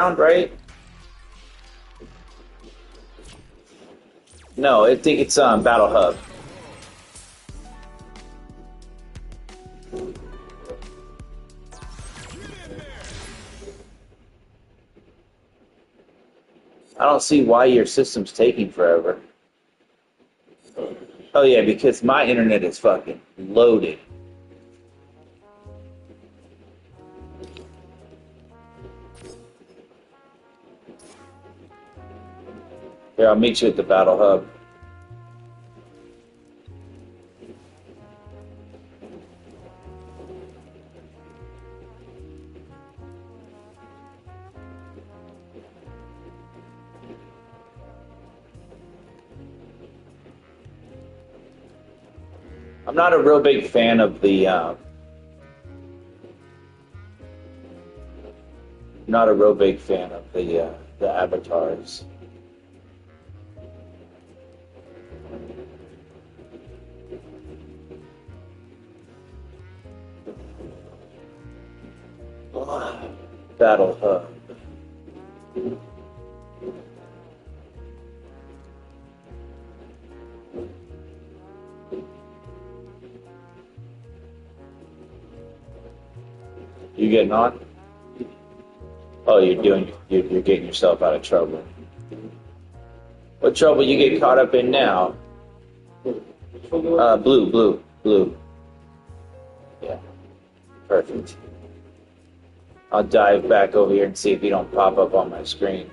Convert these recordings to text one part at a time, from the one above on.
right? No, I think it's Battle Hub. I don't see why your system's taking forever. Oh yeah, because my internet is fucking loaded. Here, I'll meet you at the Battle Hub. I'm not a real big fan of the. Not a real big fan of the avatars. Battle Hub. You getting on? Oh, you're getting yourself out of trouble. What trouble you get caught up in now? Blue. Yeah, perfect. I'll dive back over here and see if you don't pop up on my screen.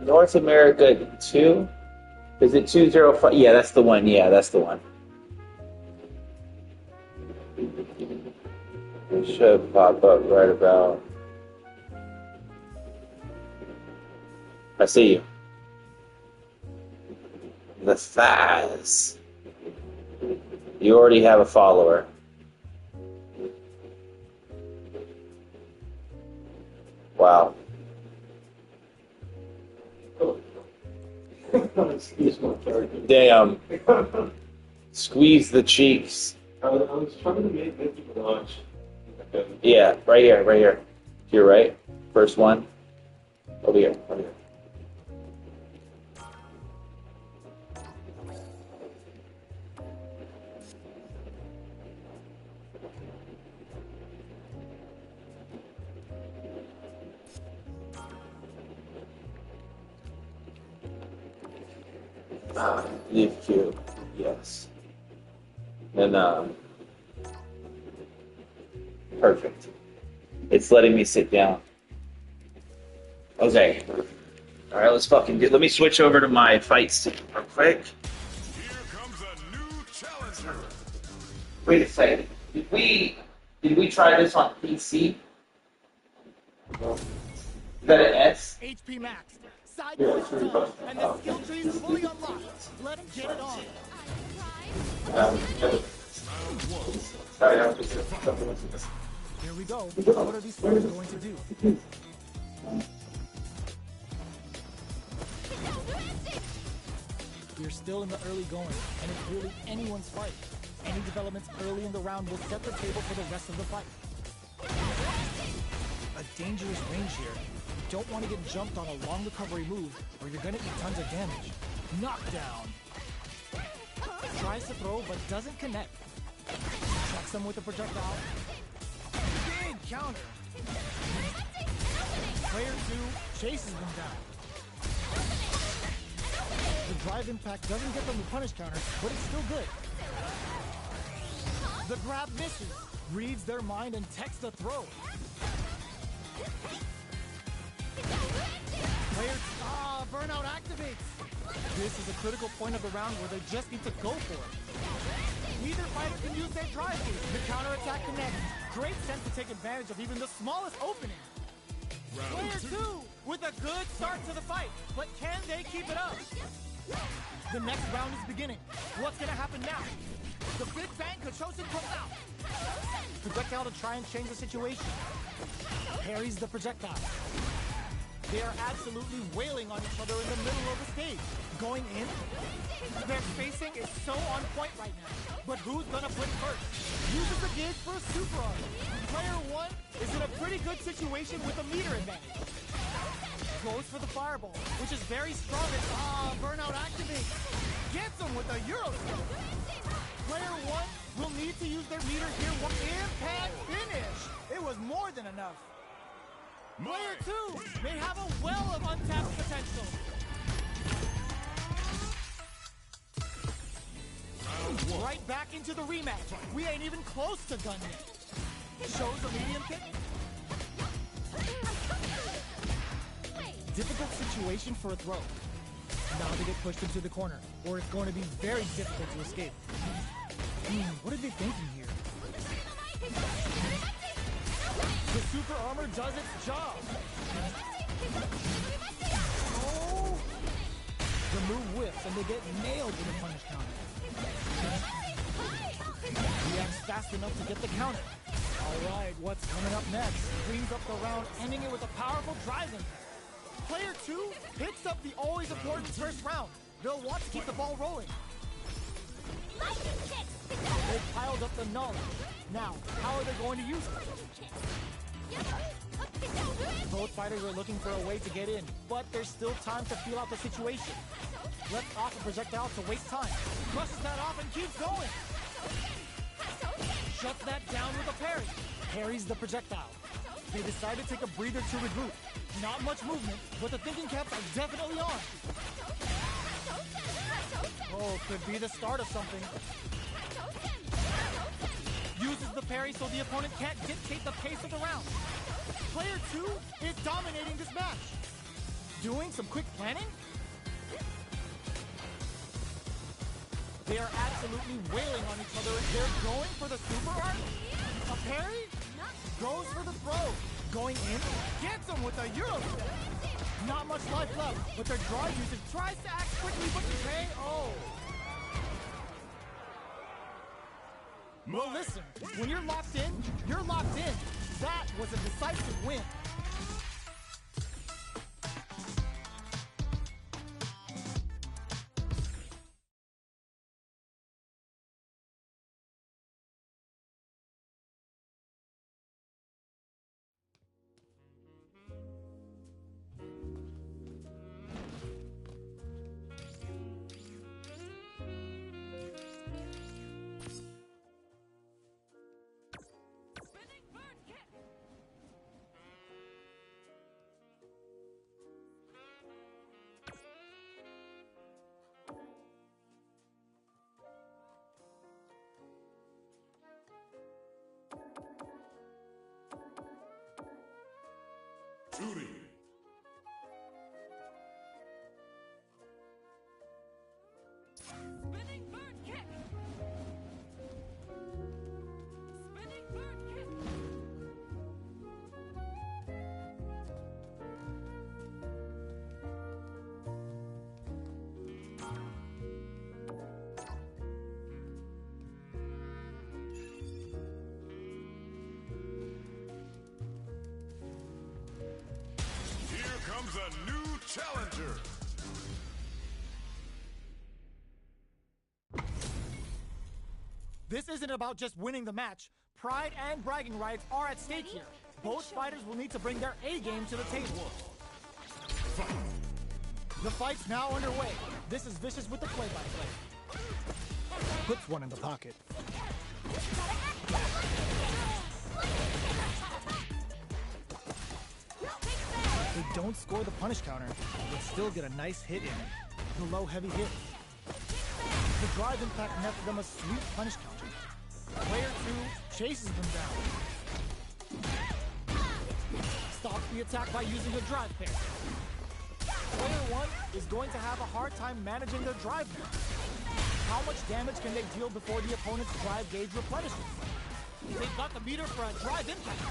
North America 2? Is it 205? Yeah, that's the one. Yeah, that's the one. It should pop up right about. I see you. The Faz. You already have a follower. Wow. Damn. Squeeze the cheeks. I was trying to make Nicki Minaj. Yeah, right here, right here. To your right. First one. Over here, over here. Leave cube. Yes. And perfect. It's letting me sit down. Okay. All right, let's fucking get. Let me switch over to my fight stick real quick. Here comes a new challenger. Wait a second. Did we try this on PC? Is that an S? HP max. Side push on, and the skill tree is fully unlocked. Let's get it on. Here we go. What are these players going to do? We're still in the early going, and it's really anyone's fight. Any developments early in the round will set the table for the rest of the fight. A dangerous range here. You don't want to get jumped on a long recovery move, or you're going to eat tons of damage. Knockdown. Tries to throw, but doesn't connect. Tracks him with a projectile. Big counter. Player 2 chases him down. The drive impact doesn't get them the punish counter, but it's still good. The grab misses. Reads their mind and texts a throw. Player burnout activates. This is a critical point of the round where they just need to go for it. Neither fighter can use their drive boost. The counterattack connects. Great sense to take advantage of even the smallest opening. Player 2 with a good start to the fight, but can they keep it up? The next round is beginning. What's gonna happen now? The Big Bang Kachosin comes out. Projectile to try and change the situation. Parries the projectile. They are absolutely wailing on each other in the middle of the stage. Going in, their spacing is so on point right now. But who's gonna put it first? Uses the gauge for a super arm. Player 1 is in a pretty good situation with a meter advantage. Goes for the fireball, which is very strong and burnout activates. Gets him with a Eurostep. Player 1 will need to use their meter here. Impact finish. It was more than enough. Player 2 may have a well of untapped potential. Right back into the rematch. We ain't even close to done yet. Shows a medium kick. Difficult situation for a throw. Now they get pushed into the corner, or it's going to be very difficult to escape. What are they thinking here? The super armor does its job. Oh! The move whiffs, and they get nailed with a punish counter. Reacts fast enough to get the counter. All right, what's coming up next? Cleans up the round, ending it with a powerful drive impact. Player 2 picks up the always important first round. They'll want to keep the ball rolling. They've piled up the knowledge. Now, how are they going to use it? Both fighters are looking for a way to get in, but there's still time to feel out the situation. Lets off a projectile to waste time. Crushes that off and keeps going. Shuts that down with a parry. Parries the projectile. They decide to take a breather to regroup. Not much movement, but the thinking caps are definitely on. Oh, could be the start of something. Uses the parry so the opponent can't dictate the pace of the round. Player 2 is dominating this match. Doing some quick planning? They are absolutely wailing on each other. They're going for the super art. A parry? Goes for the throw. Going in, gets him with a Eurostep. Not much life left, but their drive usage tries to act quickly, but KO. Well, listen, when you're locked in, you're locked in. That was a decisive win. Judy. Spinning bird kick. Spinning bird kick. Here comes a new challenger. This isn't about just winning the match. Pride and bragging rights are at stake here. Both fighters will need to bring their A game to the table. The fight's now underway. This is Vicious with the play-by-play. Puts one in the pocket. They don't score the punish counter, but still get a nice hit in. The low heavy hit. The drive impact nets them a sweet punish counter. Player 2 chases them down. Stops the attack by using a drive pair. Player 1 is going to have a hard time managing their drive now. How much damage can they deal before the opponent's drive gauge replenishes? They've got the meter for a drive impact.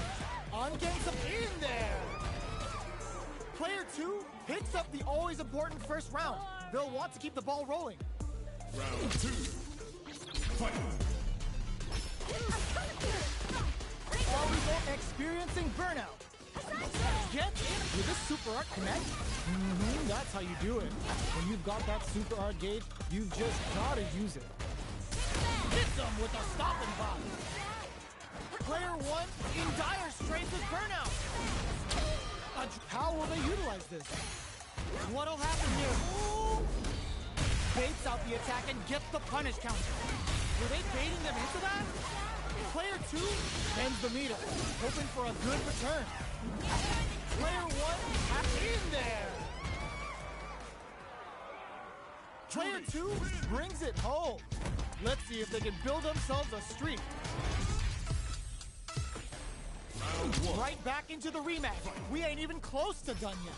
On getting some in there. Player 2 picks up the always important first round. They'll want to keep the ball rolling. Round 2. Fight. Already experiencing burnout. Gets in With this Super Art Connect, that's how you do it. When you've got that Super Art gauge, you've just gotta use it. Hits them with a stopping block. Player 1 in dire straits with Burnout. How will they utilize this? What'll happen here? Ooh. Baits out the attack and gets the punish counter. Were they baiting them into that? Player 2 bends the meter, hoping for a good return. Player 1 in there. Player 2 brings it home. Let's see if they can build themselves a streak. Right back into the rematch. We ain't even close to done yet.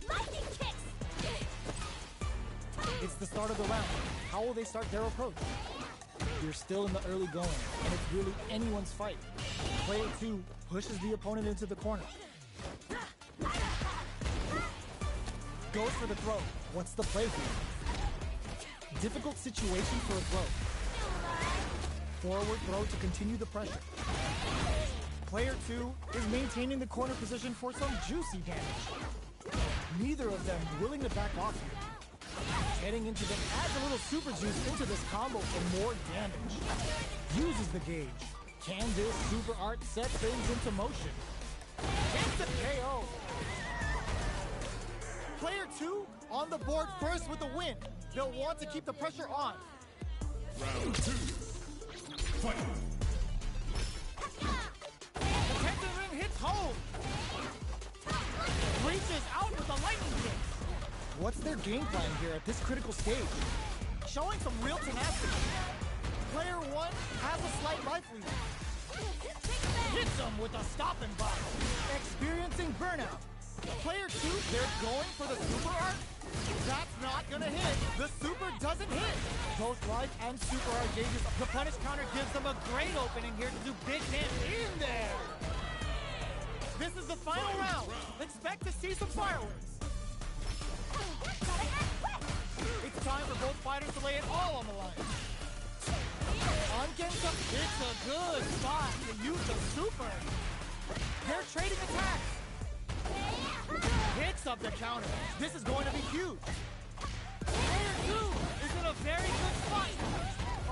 Lightning kicks! It's the start of the round. How will they start their approach? You're still in the early going, and it's really anyone's fight. Player 2 pushes the opponent into the corner. Goes for the throw. What's the play here? Difficult situation for a throw. Forward throw to continue the pressure. Player 2 is maintaining the corner position for some juicy damage. Neither of them willing to back off here. Heading into the adds a little super juice into this combo for more damage. Uses the gauge. Can this Super Art set things into motion? Gets a KO. Player 2 on the board first with the win. They'll want to keep the pressure on. Round 2. Fight. The Tekken Ring hits home. Reaches out with a lightning kick. What's their game plan here at this critical stage? Showing some real tenacity. Player 1 has a slight life lead. Hits them with a stopping block. Experiencing burnout. Player 2, they're going for the Super Art. That's not gonna hit. The Super doesn't hit. Both life and Super Art gauges. The punish counter gives them a great opening here to do big damage. In there. This is the final round. Expect to see some fireworks. It's time for both fighters to lay it all on the line. On Gensha, it's a good spot to use the Super. They're trading attacks. Hits up the counter. This is going to be huge. Player 2 is in a very good spot.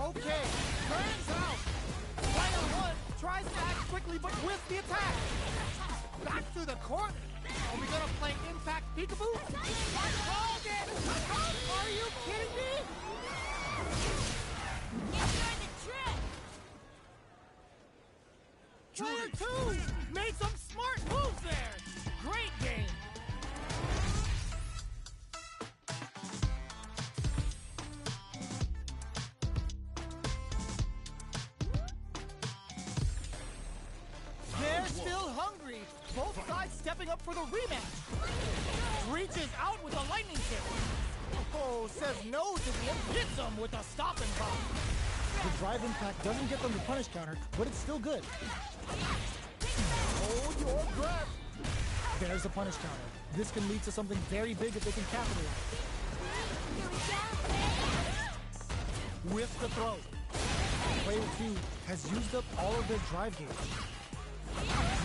Okay, turns out. Player 1 tries to act quickly but with the attack. Back to the corner. Are we gonna play Impact Peekaboo? I called it! Are you kidding me? Enjoy the trip! Player 2 made some smart moves there. Great game. They're still hungry. Both sides stepping up for the rematch. Reaches out with a lightning kick. Oh, says no to the hits him with a stopping block. The drive impact doesn't get them the punish counter, but it's still good. Hold your breath. There's a punish counter. This can lead to something very big if they can capitalize. With the throw. Player 2 has used up all of their drive gauge.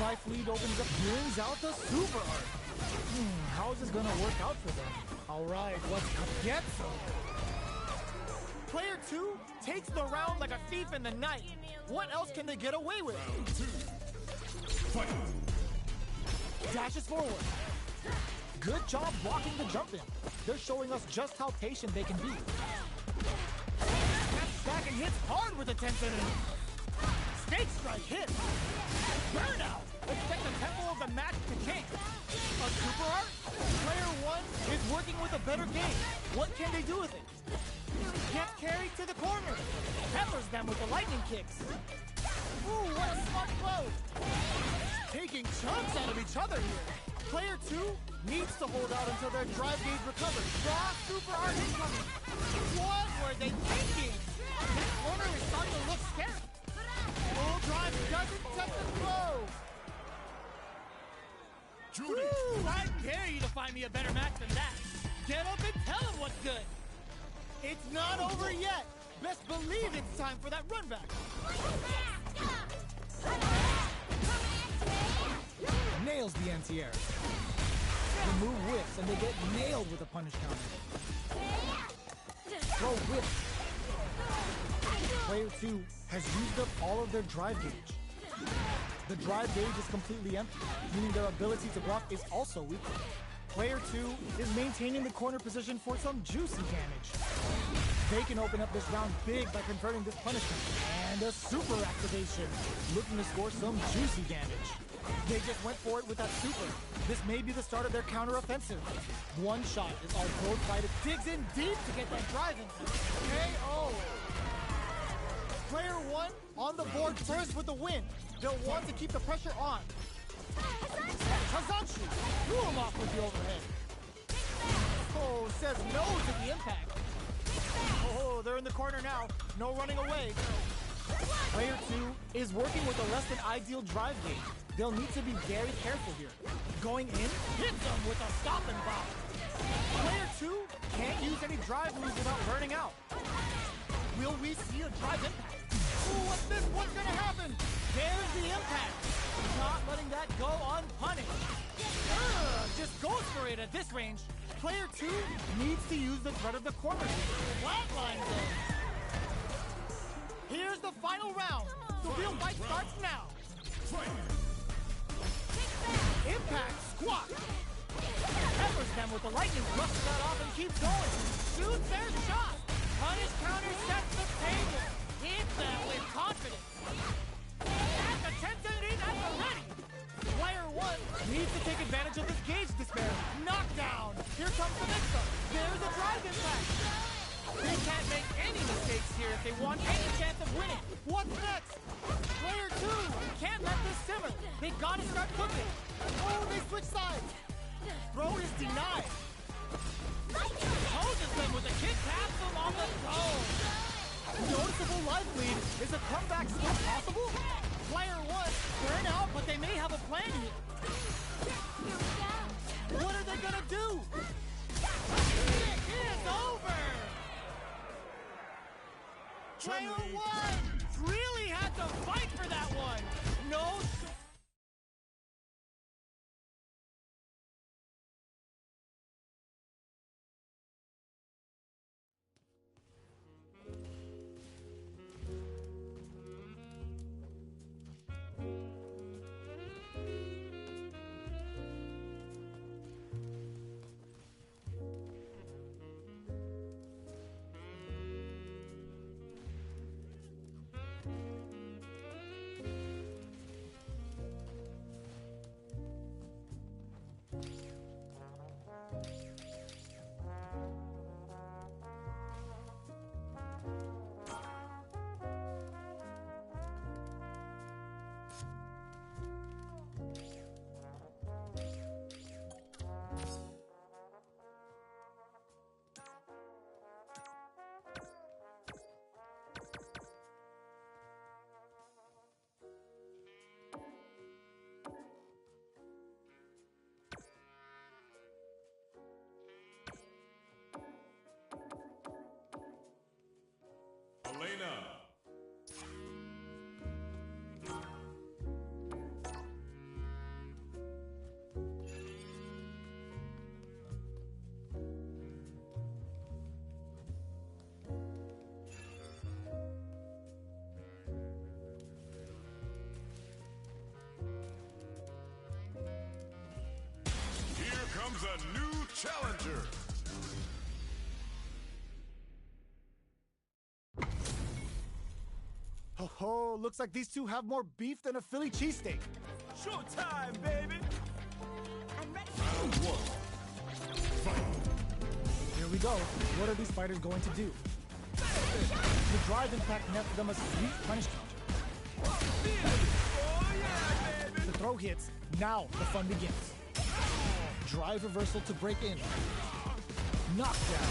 Life lead opens up, brings out the Super Art. How is this gonna work out for them? All right, let's get some. Player 2 takes the round like a thief in the night. What else can they get away with? Round 2. Fight. Dashes forward. Good job blocking the jump in. They're showing us just how patient they can be. Snaps back and hits hard with a 10-10. Snake strike hits. Burnout. Expect the tempo of the match to change. A Super Art? Player 1 is working with a better game. What can they do with it? Gets carried to the corner. Peppers them with the lightning kicks. Ooh, what a smart blow. Taking chunks out of each other here. Player 2 needs to hold out until their drive gauge recovers. Raw Super Art incoming. What were they thinking? This corner is starting to look scary. Full drive doesn't touch the throw. Judy. Ooh, I dare you to find me a better match than that. Get up and tell him what's good. It's not over yet. Best believe it's time for that run back. nails the anti-air. The move whips and they get nailed with a punish counter. Throw whip. Player 2 has used up all of their drive gauge. The drive gauge is completely empty, meaning their ability to block is also weak. Player 2 is maintaining the corner position for some juicy damage. They can open up this round big by converting this punishment. And a super activation, looking to score some juicy damage. They just went for it with that super. This may be the start of their counter-offensive. One shot is all both fighters digs in deep to get that drive in. KO! Player 1 on the board first with the win. They'll want to keep the pressure on. Hazanshi threw him off with the overhead. Oh, says no to the impact. Oh, they're in the corner now. No running away. Player 2 is working with a less than ideal drive gauge. They'll need to be very careful here. Going in, hits them with a stop and pop. Player 2 can't use any drive moves without burning out. Will we see a drive impact? Ooh, what's this? What's gonna happen? There's the impact. Not letting that go unpunished. Just goes for it at this range. Player 2 needs to use the threat of the corner. Flatlines them. Here's the final round. The real fight starts now. Impact squat. Peppers them with the lightning, brushes that off and keeps going. Shoots their shot. Punish counter sets the table. Hits them with confidence. At the 10-17 at the ready. Player 1 needs to take advantage of this gauge despair. Knockdown. Here comes the mix-up. There's a drive impact. They can't make any mistakes here if they want any chance of winning. What's next? Player 2 can't let this simmer. They gotta start cooking. Oh, they switch sides. Throw is denied. Poses them with a kick, taps them on the go. Noticeable life lead. Is a comeback still possible? Player 1 burn out, but they may have a plan here. What are they gonna do? It is over! Player 1 really had to fight for that one. No. Elena. Here comes a new challenger. Oh, looks like these two have more beef than a Philly cheesesteak. Showtime, baby! I'm ready. Round 1. Fight. Here we go. What are these fighters going to do? The drive impact netted them a sweet punish counter. Oh, yeah, baby! The throw hits. Now the fun begins. Drive reversal to break in. Knockdown.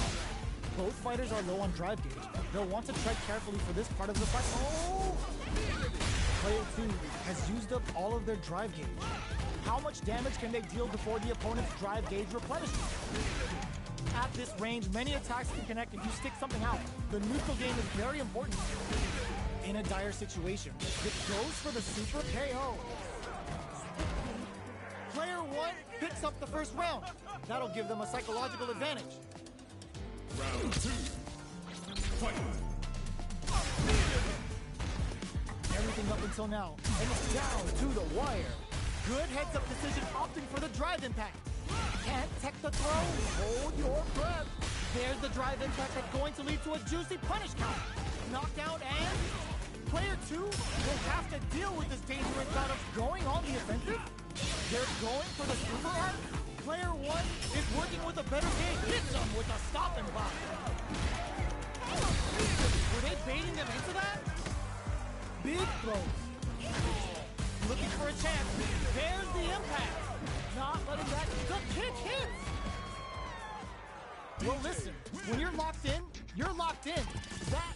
Both fighters are low on drive gauge. They'll want to tread carefully for this part of the fight. Oh! Player 2 has used up all of their drive gauge. How much damage can they deal before the opponent's drive gauge replenishes? At this range, many attacks can connect if you stick something out. The neutral game is very important. In a dire situation, it goes for the super KO. Player 1 picks up the first round. That'll give them a psychological advantage. Round 2. Fight. Everything up until now, and it's down to the wire. Good heads-up decision, opting for the drive impact. Can't tech the throw. Hold your breath. There's the drive impact that's going to lead to a juicy punish count. Knockdown and player 2 will have to deal with this dangerous bout of going on the offensive. They're going for the super art. Player 1 is working with a better game. Hits them with a stop and block. Were they baiting them into that? Big throws. Looking for a chance. There's the impact. Not letting that. The kick hits. Well, listen. When you're locked in, you're locked in. That.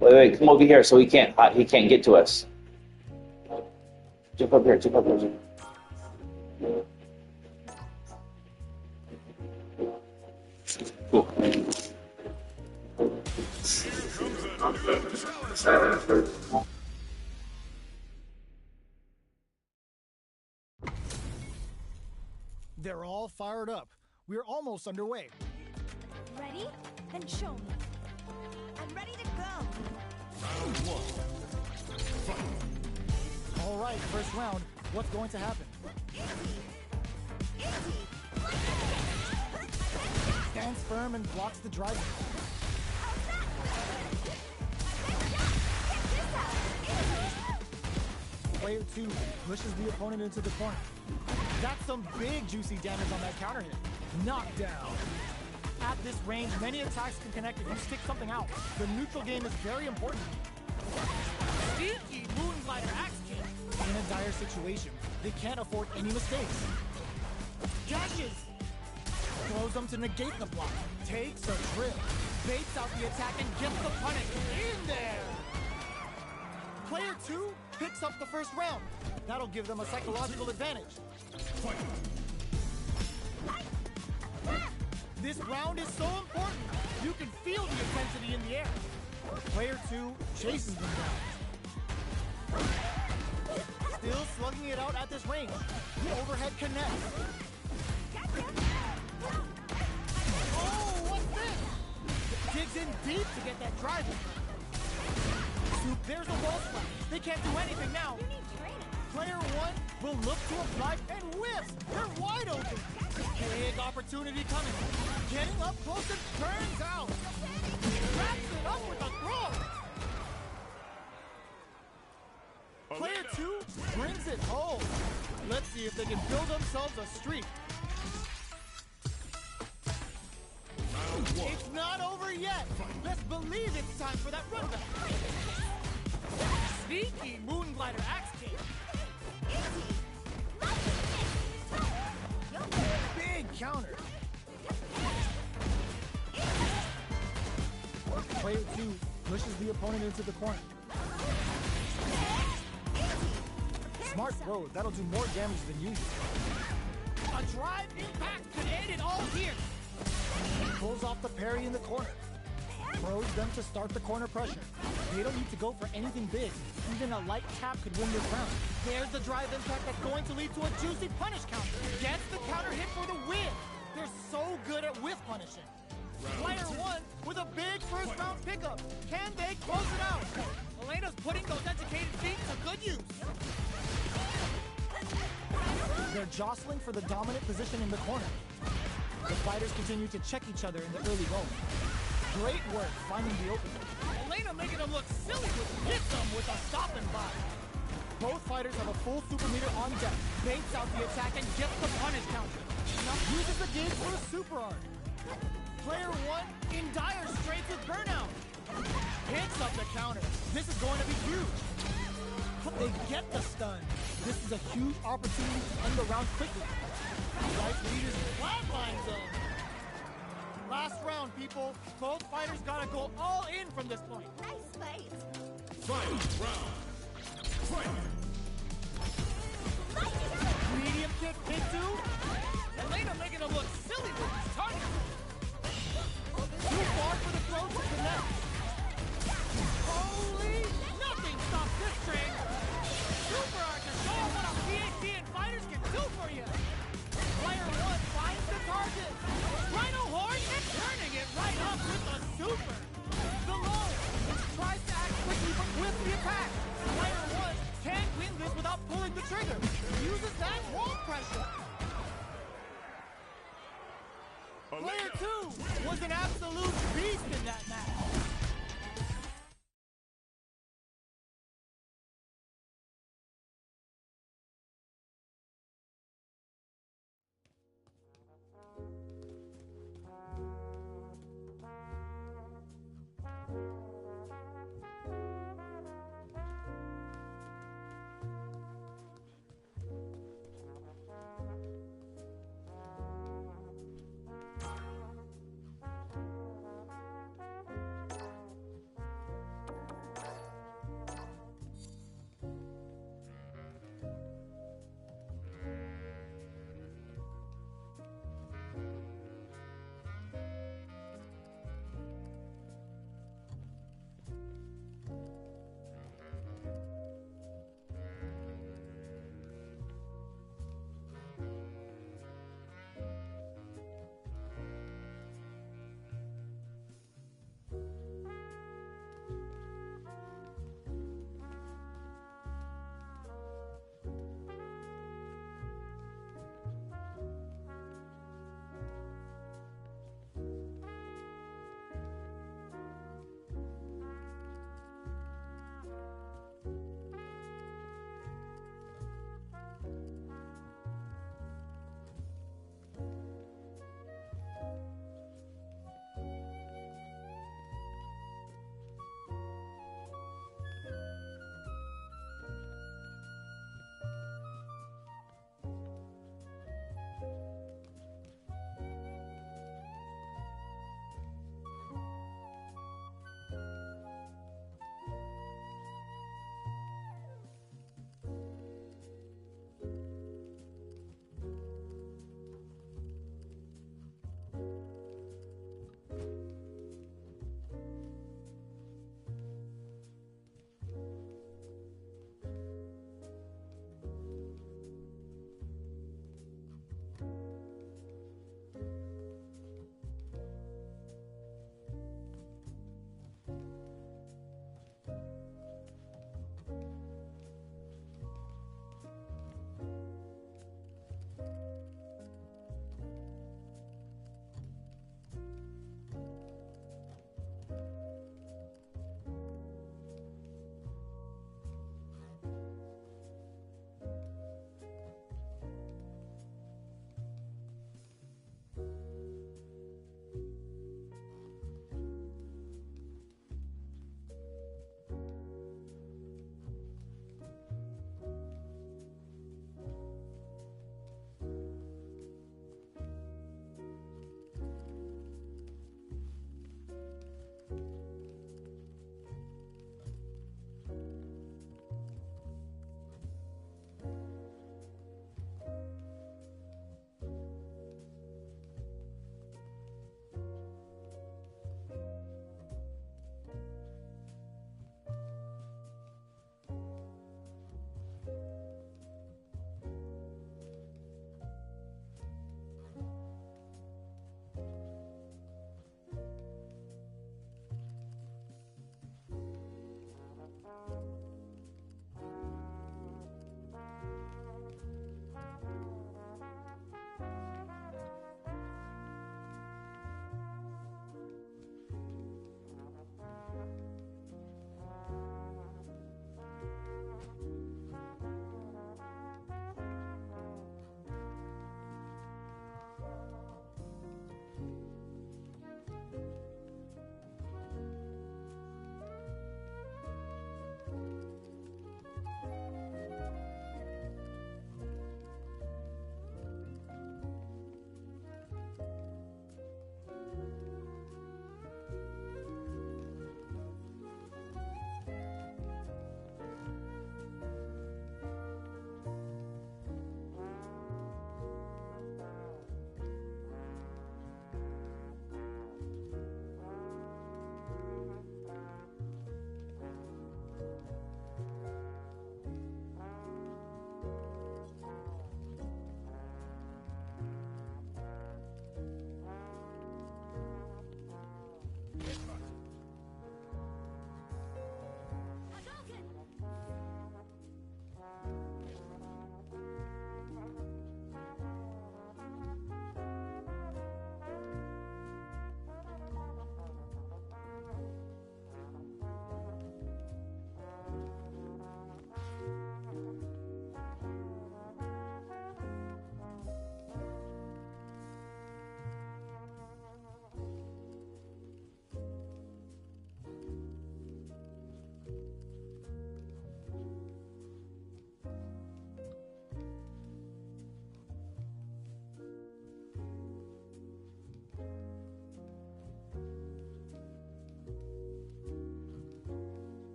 Wait, come over here so he can't get to us. Jump up here, jump up here. Cool. They're all fired up. We're almost underway. Ready? Then show me. I'm ready to go. Round 1. Fight. All right, first round. What's going to happen? Stands firm and blocks the drive. Player 2 pushes the opponent into the corner. That's some big juicy damage on that counter hit. Knockdown. At this range, many attacks can connect if you stick something out. The neutral game is very important. Sneaky Moonglider axe kick. In a dire situation, they can't afford any mistakes. Dashes. Throws them to negate the block. Takes a trip. Baits out the attack and gets the punish. In there. Player 2 picks up the first round. That'll give them a psychological advantage. Fight. This round is so important. You can feel the intensity in the air. Player 2 chases them down. Still slugging it out at this range. The overhead connects. Oh, what's this? Digs in deep to get that drive in. There's a wall spot. They can't do anything now. You need training. Player 1 will look to apply and whiffs. They're wide open. Big opportunity coming. Getting up close and turns out. Wraps it up with a throw. Player 2 brings it home. Let's see if they can build themselves a streak. It's not over yet. Best believe it's time for that run back. Sneaky Moonglider axe kick. Big counter. Player 2 pushes the opponent into the corner. Smart throw. That'll do more damage than usual. A drive impact could end it all here. Pulls off the parry in the corner. Throws them to start the corner pressure. They don't need to go for anything big. Even a light tap could win this round. There's the drive impact that's going to lead to a juicy punish counter. Gets the counter hit for the win. They're so good at whiff punishing. Player 1 with a big first round pickup. Can they close it out? Elena's putting those educated feet to good use. They're jostling for the dominant position in the corner. The fighters continue to check each other in the early going. Great work finding the opening. Elena making them look silly with hits them with a stop and buy. Both fighters have a full super meter on deck. Baits out the attack and gets the punish counter. Now uses the gauge for a super art. Player 1 in dire straits with burnout. Hits up the counter. This is going to be huge. They get the stun. This is a huge opportunity to end the round quickly. Right leaders flatline zone. Last round, people. Both fighters gotta go all in from this point. Nice fight. Final round. Fight. Medium kick, hit 2. Elena making him look silly with his target. Too far for the throw to connect. Holy! Nothing stops this train. Super art to show what a PhD and fighters can do for you. Player 1 finds the target. Rhino horn and turning it right up with the super. The low tries to act quickly but with the attack. Player 1 can't win this without pulling the trigger. Uses that wall pressure. Player 2 was an absolute beast in that match.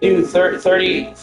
Dude, 30